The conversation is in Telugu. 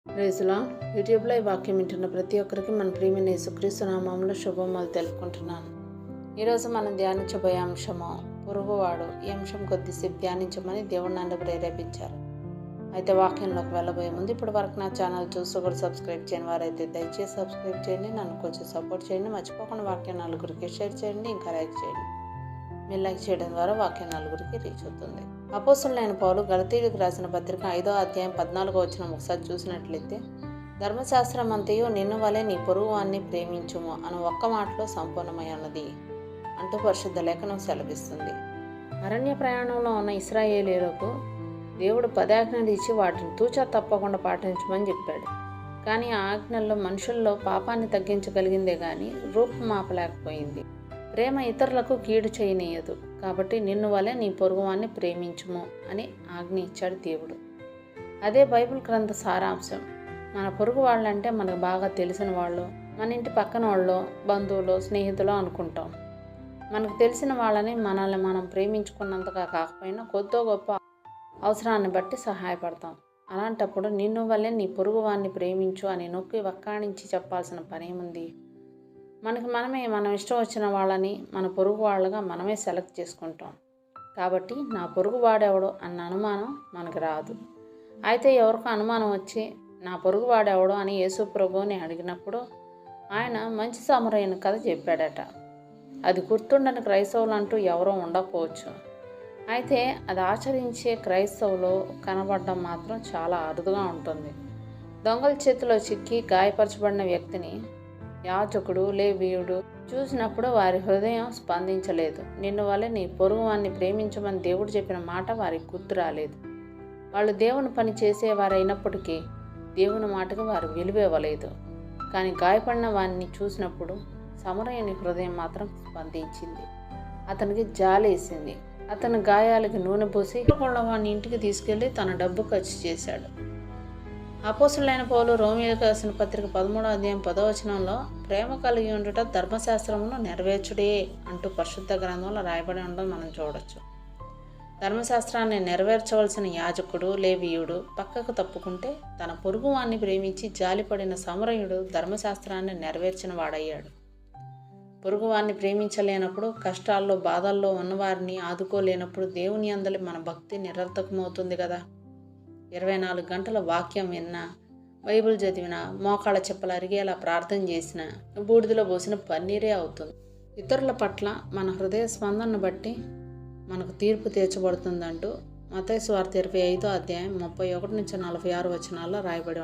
ప్రైజ్లా యూట్యూబ్లో ఈ వాక్యం వింటున్న ప్రతి ఒక్కరికి మన ప్రియమైన యేసుక్రీస్తు నామములో శుభములు తెలుపుకుంటున్నాను. ఈరోజు మనం ధ్యానించబోయే అంశము పొరుగువాడు. ఈ అంశం కొద్దిసేపు ధ్యానించమని దేవుడు నన్ను ప్రేరేపించారు. అయితే వాక్యంలోకి వెళ్ళబోయే ముందు ఇప్పటి వరకు నా ఛానల్ చూస్తూ కూడా సబ్స్క్రైబ్ చేయని వారైతే దయచేసి సబ్స్క్రైబ్ చేయండి, నన్ను కొంచెం సపోర్ట్ చేయండి. మర్చిపోకుండా వాక్యం నలుగురికి షేర్ చేయండి, ఇంకా లైక్ చేయండి. మీరు లైక్ చేయడం ద్వారా వాక్యం నలుగురికి రీచ్ అవుతుంది. అపోస్తలుడైన పౌలు గలతీయులకు రాసిన పత్రిక 5వ అధ్యాయం 14వ వచనం ఒకసారి చూసినట్లయితే, ధర్మశాస్త్రం అంతయు నిన్ను వలె నీ పొరుగు వాణ్ణి ప్రేమించుము అని ఒక్క మాటలో సంపూర్ణమై ఉన్నది అంటూ పరిశుద్ధ లేఖనం సెలవిస్తుంది. అరణ్య ప్రయాణంలో ఉన్న ఇశ్రాయేలీయులకు దేవుడు 10 ఆజ్ఞలు ఇచ్చి వాటిని తూచా తప్పకుండా పాటించమని చెప్పాడు. కానీ ఆ ఆజ్ఞల్లో మనుషుల్లో పాపాన్ని తగ్గించగలిగిందే కానీ రూపుమాపలేకపోయింది. ప్రేమ ఇతరులకు కీడు చేయనీయదు. కాబట్టి నిన్ను వలె నీ పొరుగువాన్ని ప్రేమించుము అని ఆజ్ఞ ఇచ్చాడు దేవుడు. అదే బైబిల్ గ్రంథ సారాంశం. మన పొరుగు వాళ్ళంటే మనకు బాగా తెలిసిన వాళ్ళు, మన ఇంటి పక్కన వాళ్ళు, బంధువులు, స్నేహితులు అనుకుంటాం. మనకు తెలిసిన వాళ్ళని మనల్ని మనం ప్రేమించుకున్నంతగా కాకపోయినా కొద్దో గొప్ప అవసరాన్ని బట్టి సహాయపడతాం. అలాంటప్పుడు నిన్ను వలె నీ పొరుగువాన్ని ప్రేమించు అని నొక్కి వక్కాణించి చెప్పాల్సిన పనేముంది? మనం ఇష్టం వచ్చిన వాళ్ళని మన పొరుగు వాళ్ళగా మనమే సెలెక్ట్ చేసుకుంటాం. కాబట్టి నా పొరుగు వాడెవడు అన్న అనుమానం మనకు రాదు. అయితే ఎవరికో అనుమానం వచ్చి నా పొరుగు వాడెవడు అని యేసు ప్రభువుని అడిగినప్పుడు ఆయన మంచి సమరయుని కథ చెప్పాడట. అది గుర్తుండని క్రైస్తవులు అంటూ ఎవరో ఉండకపోవచ్చు. అయితే అది ఆచరించే క్రైస్తవులు కనబడడం మాత్రం చాలా అరుదుగా ఉంటుంది. దొంగల చేతిలో చిక్కి గాయపరచబడిన వ్యక్తిని యాజకుడు లేవీయుడు చూసినప్పుడు వారి హృదయం స్పందించలేదు. నిన్ను వలె నీ పొరుగువాన్ని ప్రేమించమని దేవుడు చెప్పిన మాట వారికి గుర్తు రాలేదు. వాళ్ళు దేవుని పని చేసేవారైనప్పటికీ దేవుని మాటకు వారు విలువ ఇవ్వలేదు. కానీ గాయపడిన వారిని చూసినప్పుడు సమరయుని హృదయం మాత్రం స్పందించింది. అతనికి జాలేసింది. అతని గాయాలకి నూనె పూసి వాడిని ఇంటికి తీసుకెళ్లి తన డబ్బు ఖర్చు చేశాడు. అపోస్తలుడైన పౌలు రోమీయులకు రాసిన పత్రిక 13వ అధ్యాయం 10వ వచనంలో ప్రేమ కలిగి ఉండుట ధర్మశాస్త్రమును నెరవేర్చుడే అంటూ పరిశుద్ధ గ్రంథంలో రాయబడి ఉండడం మనం చూడొచ్చు. ధర్మశాస్త్రాన్ని నెరవేర్చవలసిన యాజకుడు లేవీయుడు పక్కకు తప్పుకుంటే తన పొరుగువాన్ని ప్రేమించి జాలిపడిన సమరయుడు ధర్మశాస్త్రాన్ని నెరవేర్చిన వాడయ్యాడు. పొరుగువాన్ని ప్రేమించలేనప్పుడు, కష్టాల్లో బాధల్లో ఉన్నవారిని ఆదుకోలేనప్పుడు దేవుని యందలి మన భక్తి నిరర్థకమవుతుంది కదా. 24 గంటల వాక్యం విన్నా, బైబిల్ చదివినా, మోకాళ్ళ చెప్పులు అరిగేలా ప్రార్థన చేసినా బూడిదలో పోసిన పన్నీరే అవుతుంది. ఇతరుల పట్ల మన హృదయ స్పందనను బట్టి మనకు తీర్పు తీర్చబడుతుందంటూ మత్తయి సువార్త 25వ అధ్యాయం 31 నుంచి 46 వచనాల్లో రాయబడి